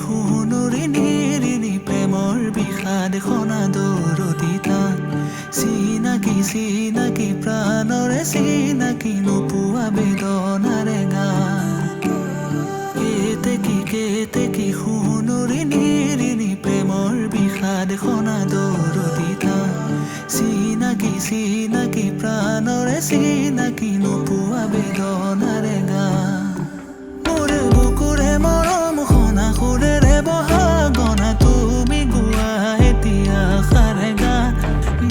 শুনুৰি নিৰিনি প্ৰেমৰ বিষাদ সনাদৰদিতা চিনাকি চিনাকি প্ৰাণৰে চিনাকি নোপোৱা বেদনাৰে গান কেতেকি শুনুৰি নিৰিনি প্ৰেমৰ বিষাদ সনাদৰদিতা চিনাকি চিনাকি প্ৰাণৰে চিনাকি নোপোৱা বেদনাৰে গান সুৰেৰে বহা গনা তুমি গোৱা এতিয়া সাৰে গান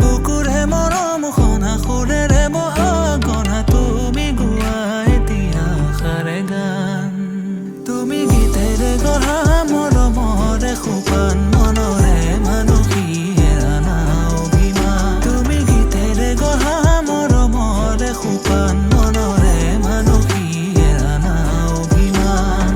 বুকুৰে মৰম খনা সুৰেৰে বহা গনা তুমি গোৱা এতিয়া সাৰে গান তুমি গীতেৰে গঢ়া মৰমৰে সোপান মনৰে মানসী হেৰানা অভিমান তুমি গীতেৰে গঢ়া মৰমৰে সোপান মনৰে মানসী হেৰানা অভিমান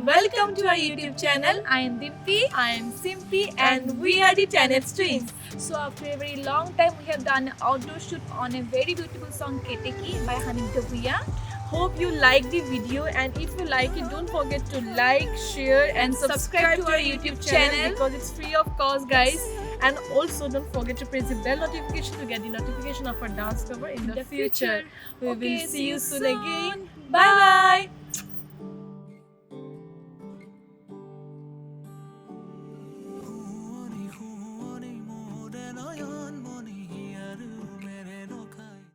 Welcome to our YouTube channel. I am Dimpi, I am Simpy, and we are the Tenets Twins. So after a very long time, we have done an outdoor shoot on a very beautiful song Keteki by Hanif Dabuya. Hope you like the video, and if you like it, don't forget to like, share, and subscribe to our YouTube channel because it's free of cost, guys. And also don't forget to press the bell notification to get the notification of our dance cover in the future. We will see you soon again. Bye bye.